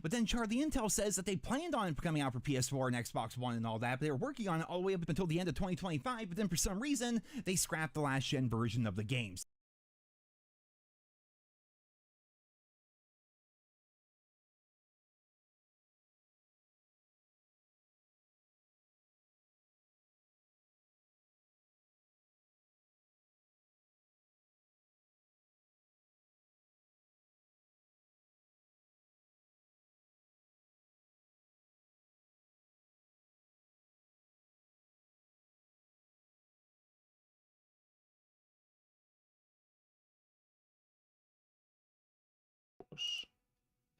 But then Charlie Intel says that they planned on coming out for PS4 and Xbox One and all that, but they were working on it all the way up until the end of 2025, but then for some reason, they scrapped the last-gen version of the games.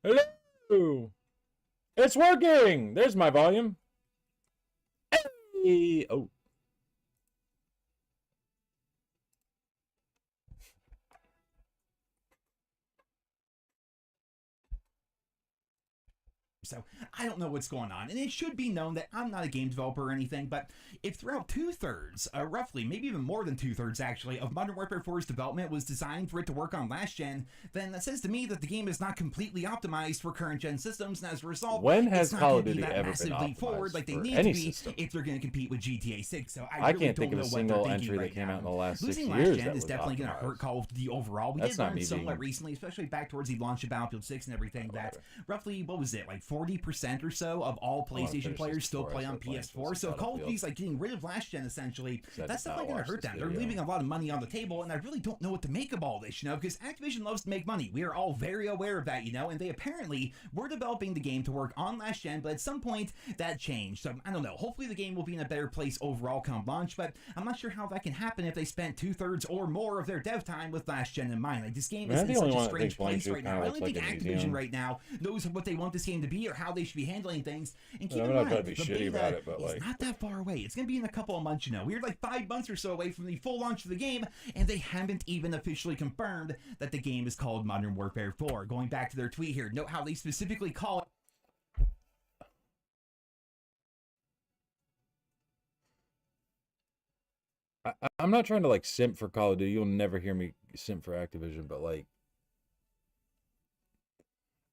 Hello! It's working! There's my volume. Hey! Oh. So I don't know what's going on, and it should be known that I'm not a game developer or anything, but if throughout 2/3, roughly, maybe even more than 2/3 actually, of Modern Warfare 4's development was designed for it to work on last gen, then that says to me that the game is not completely optimized for current gen systems, and as a result, When has it's not Call going of to be Duty that ever been massive leap forward optimized like they for need any to be system? if they're going to compete with GTA 6. So I really can't think don't of a know what single they're entry thinking that right came now. out in the last 6 Losing years last gen that is was definitely going to hurt optimized. Call of Duty overall. We That's did not learn me somewhat being- recently, especially back towards the launch of Battlefield 6 and everything, that roughly, what was it, like 40% or so of all PlayStation players still play on PS4. So Call of Duty's like getting rid of last gen essentially. That's definitely going to hurt them. They're leaving a lot of money on the table, and I really don't know what to make of all this, because Activision loves to make money. We are all very aware of that, and they apparently were developing the game to work on last gen, but at some point that changed. So I don't know. Hopefully the game will be in a better place overall come launch, but I'm not sure how that can happen if they spent 2/3 or more of their dev time with last gen in mind. Like, this game is in such a strange place right now. I don't think Activision right now knows what they want this game to be or how they should be handling things. And keep in mind, the beta is not that far away. It's going to be in a couple of months, We're like 5 months or so away from the full launch of the game, and they haven't even officially confirmed that the game is called Modern Warfare 4. Going back to their tweet here, note how they specifically call it. I'm not trying to like simp for Call of Duty. You'll never hear me simp for Activision, but like,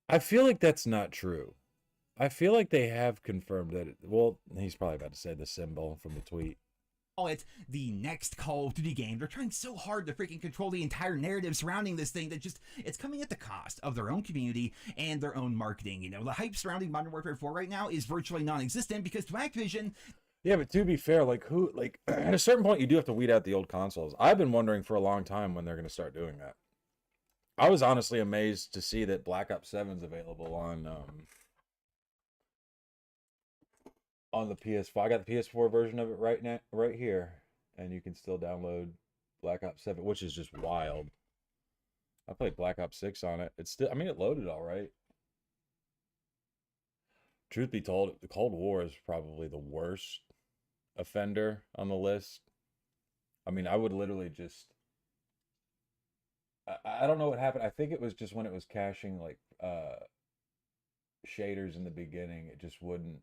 I feel like that's not true. I feel like they have confirmed that. Well, he's probably about to say the symbol from the tweet. It the next Call of Duty game. They're trying so hard to freaking control the entire narrative surrounding this thing that just, it's coming at the cost of their own community and their own marketing. The hype surrounding Modern Warfare 4 right now is virtually non-existent because to Activision. Yeah, but to be fair, like at a certain point you do have to weed out the old consoles. I've been wondering for a long time when they're going to start doing that. I was honestly amazed to see that Black Ops 7 is available on the PS4. I got the PS4 version of it right here, and you can still download Black Ops 7, which is just wild. I played Black Ops 6 on it. It's still, I mean, it loaded all right. Truth be told, the Cold War is probably the worst offender on the list. I mean, I would literally just, I don't know what happened. I think it was just when it was caching like shaders in the beginning, it just wouldn't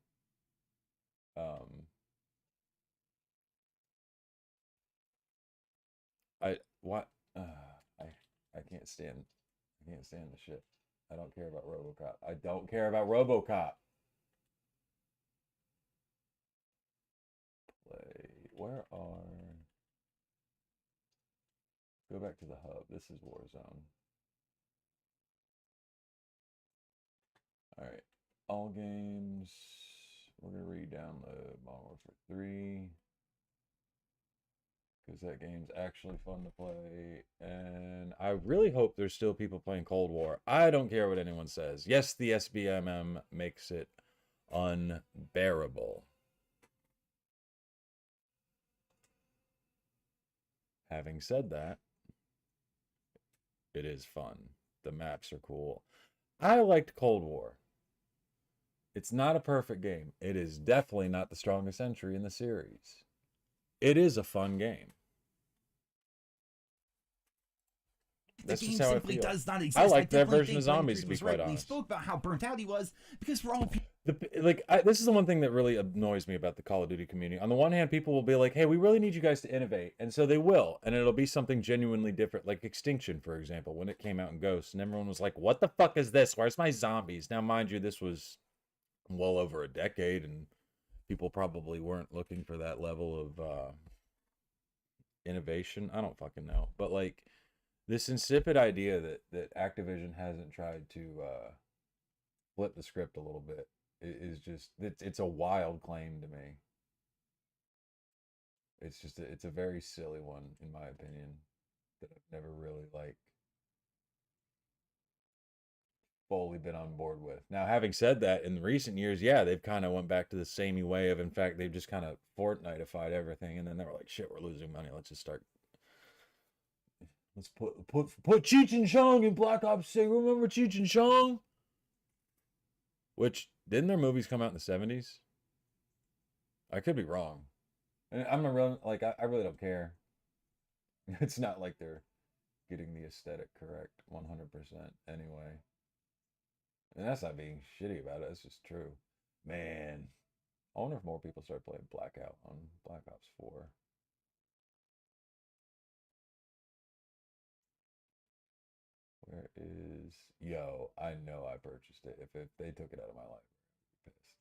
I can't stand the shit. I don't care about RoboCop. I don't care about RoboCop. Play. Where are? Go back to the hub. This is Warzone. All right. All games. We're going to re-download Modern Warfare 3. Because that game's actually fun to play. And I really hope there's still people playing Cold War. I don't care what anyone says. Yes, the SBMM makes it unbearable. Having said that, it is fun. The maps are cool. I liked Cold War. It's not a perfect game. It is definitely not the strongest entry in the series. It is a fun game. The game simply does not exist. I like that version of Zombies, to be quite honest. We spoke about how burnt out he was because we're all people. This is the one thing that really annoys me about the Call of Duty community. On the one hand, people will be like, "Hey, we really need you guys to innovate," and so they will, and it'll be something genuinely different, like Extinction, for example, when it came out in Ghosts, and everyone was like, "What the fuck is this? Where's my zombies?" Now, mind you, this was well over a decade, and people probably weren't looking for that level of innovation. I don't fucking know, but like this insipid idea that Activision hasn't tried to flip the script a little bit is just it's a wild claim to me. It's just it's a very silly one in my opinion that I've never really like fully been on board with. Now, having said that, in recent years, yeah, they've kind of went back to the samey way of, in fact, they've just kind of Fortnite-ified everything, and then they were like, shit, we're losing money. Let's just start. Let's put Cheech and Chong in Black Ops 6. Remember Cheech and Chong? Which, didn't their movies come out in the 70s? I could be wrong. And I'm a real, like, I really don't care. It's not like they're getting the aesthetic correct 100% anyway. And that's not being shitty about it. It's just true. Man, I wonder if more people start playing Blackout on Black Ops 4. Where is... Yo, I know I purchased it. If they took it out of my life, I'd be pissed.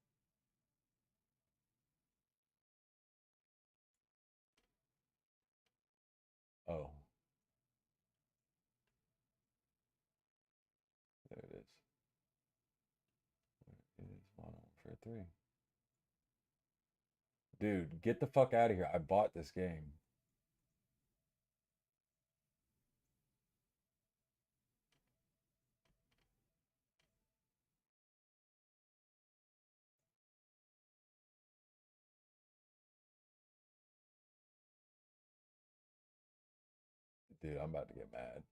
Oh. There it is. Where is Modern Warfare 3? Dude, get the fuck out of here. I bought this game. Dude, I'm about to get mad.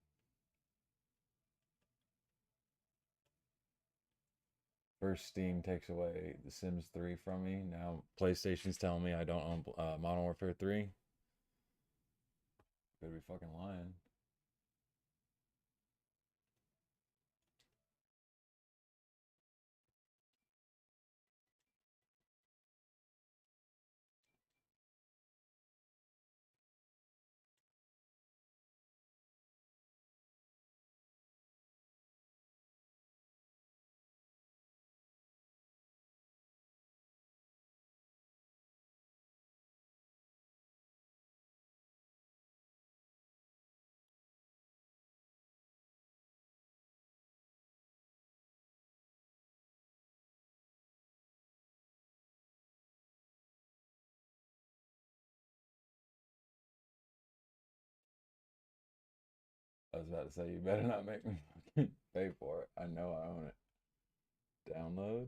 First, Steam takes away The Sims 3 from me. Now PlayStation's telling me I don't own Modern Warfare 3. Could be fucking lying. I was about to say, you better not make me fucking pay for it. I know I own it. Download.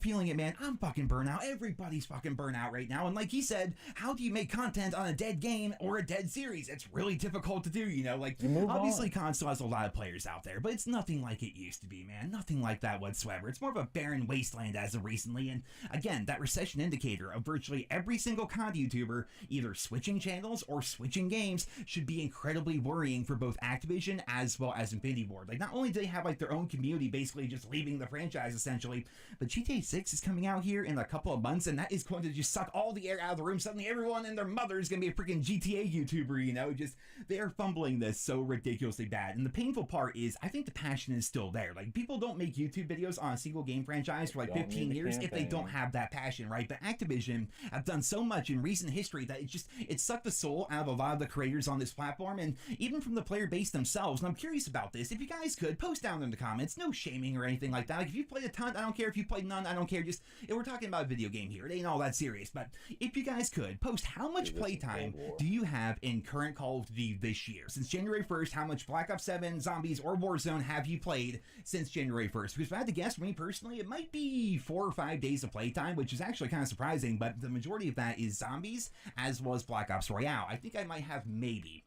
Feeling it, man. I'm fucking burnout. Everybody's fucking burnout right now. And like he said, how do you make content on a dead game or a dead series? It's really difficult to do, you know? Like, obviously, console has a lot of players out there, but it's nothing like it used to be, man. Nothing like that whatsoever. It's more of a barren wasteland as of recently. And again, that recession indicator of virtually every single content YouTuber either switching channels or switching games should be incredibly worrying for both Activision as well as Infinity Ward. Like, not only do they have like their own community basically just leaving the franchise essentially, but GTA 6 is coming out here in a couple of months, and that is going to just suck all the air out of the room. Suddenly everyone and their mother is going to be a freaking GTA YouTuber, you know? Just, they are fumbling this so ridiculously bad. And the painful part is, I think the passion is still there. Like, people don't make YouTube videos on a single game franchise for like 15 years if they don't have that passion, right? But Activision have done so much in recent history that it sucked the soul out of a lot of the creators on this platform, and even from the player base themselves. And I'm curious about this. If you guys could, post down in the comments. No shaming or anything like that. Like, if you played a ton, I don't care. If you played none, I don't care. Just, if we're talking about a video game here, it ain't all that serious. But if you guys could, post how much playtime do you have in current Call of Duty this year? Since January 1st, how much Black Ops 7, Zombies, or Warzone have you played since January 1st? Because if I had to guess, for me personally, it might be 4 or 5 days of playtime, which is actually kind of surprising, but the majority of that is Zombies, as well as Black Ops Royale. I think I might have maybe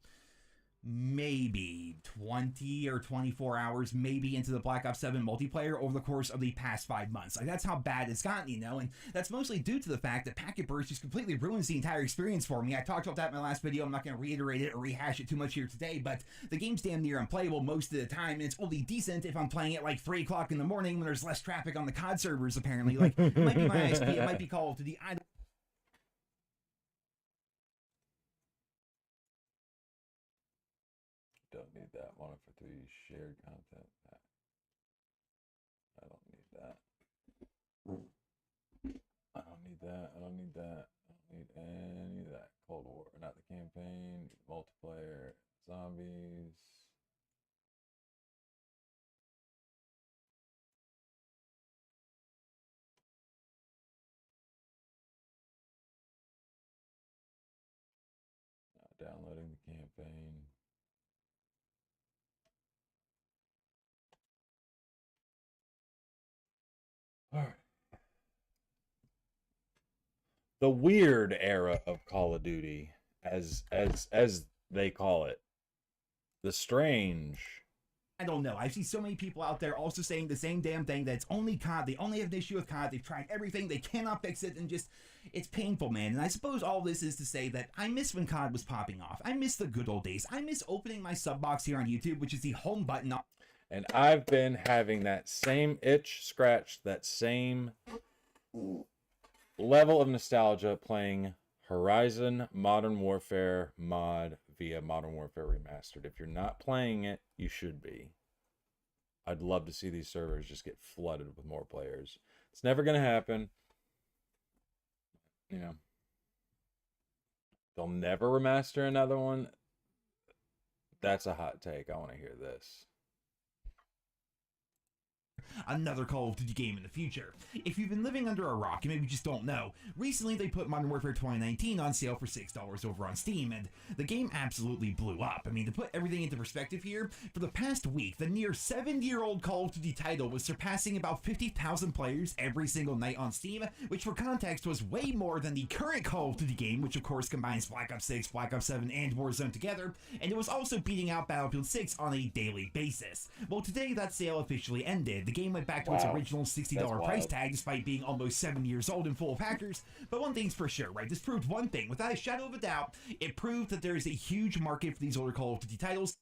maybe 20 or 24 hours maybe into the Black Ops 7 multiplayer over the course of the past 5 months. Like, that's how bad it's gotten, you know, and that's mostly due to the fact that Packet Burst just completely ruins the entire experience for me. I talked about that in my last video. I'm not going to reiterate it or rehash it too much here today, but the game's damn near unplayable most of the time, and it's only decent if I'm playing it like 3 o'clock in the morning when there's less traffic on the COD servers, apparently. Like, it might be my ISP, it might be Call of Duty, I don't need that. 1 for 3 shared content. I don't need that. I don't need that. I don't need that. I don't need any of that. Cold War, not the campaign, multiplayer, zombies. Not downloading the campaign. All right. The weird era of Call of Duty, as they call it. The strange. I don't know. I see so many people out there also saying the same damn thing, that it's only COD. They only have an issue with COD. They've tried everything. They cannot fix it, and just, it's painful, man. And I suppose all this is to say that I miss when COD was popping off. I miss the good old days. I miss opening my sub box here on YouTube, which is the home button. And I've been having that same itch scratched, that same level of nostalgia playing Horizon Modern Warfare mod via Modern Warfare Remastered. If you're not playing it, you should be. I'd love to see these servers just get flooded with more players. It's never going to happen. You know, they'll never remaster another one. That's a hot take. I want to hear this. Another Call of Duty game in the future. If you've been living under a rock and maybe just don't know, recently they put Modern Warfare 2019 on sale for $6 over on Steam, and the game absolutely blew up. I mean, to put everything into perspective here, for the past week, the near 7-year-old Call of Duty title was surpassing about 50,000 players every single night on Steam, which for context was way more than the current Call of Duty game, which of course combines Black Ops 6, Black Ops 7, and Warzone together, and it was also beating out Battlefield 6 on a daily basis. Well, today that sale officially ended. The game went back to its original $60 price tag, despite being almost 7 years old and full of hackers. But one thing's for sure, right? This proved one thing. Without a shadow of a doubt, it proved that there is a huge market for these older Call of Duty titles.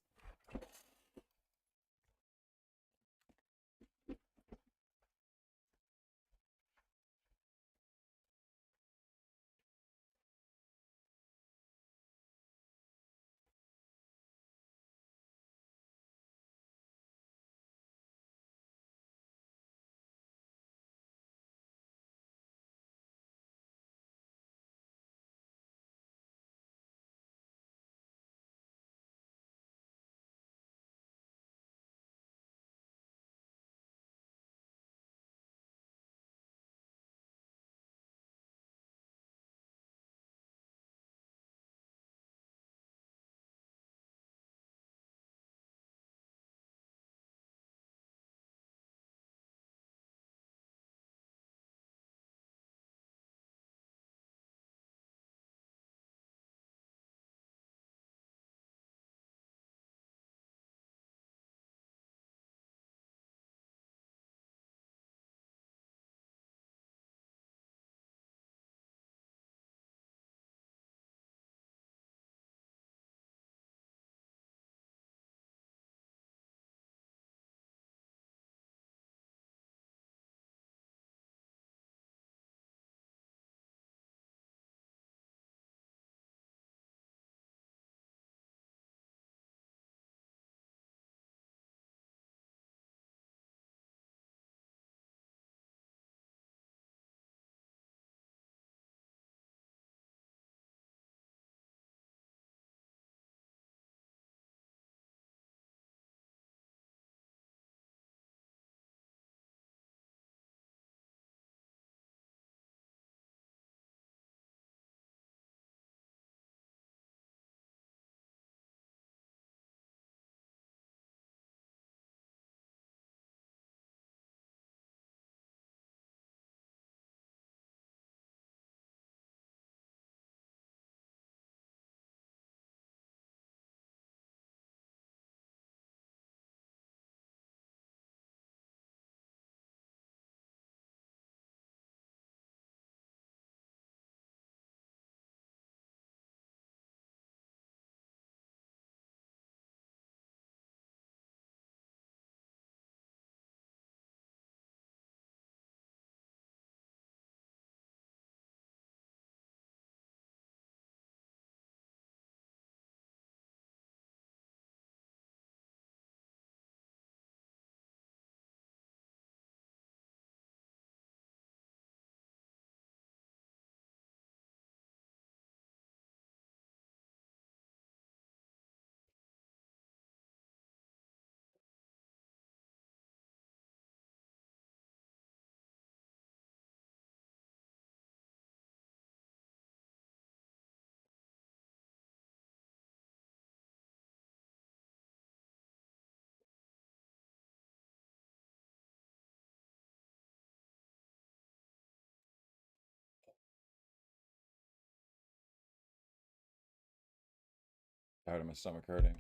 Tired of my stomach hurting.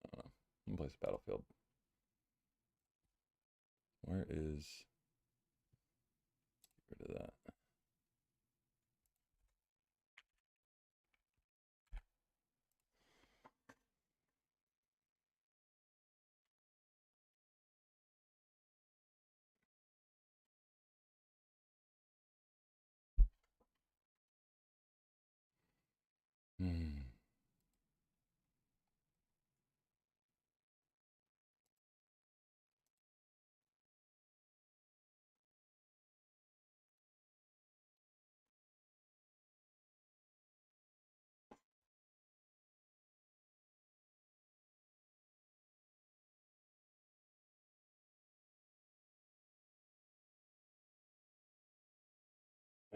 I don't know. I'm gonna place Battlefield. Where is... Get rid of that.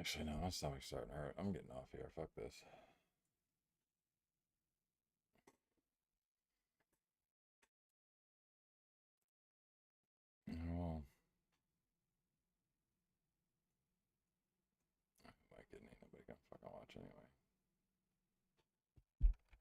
Actually, no, my stomach's starting to hurt. I'm getting off here. Fuck this. Well, my kidney. Nobody can fucking watch anyway.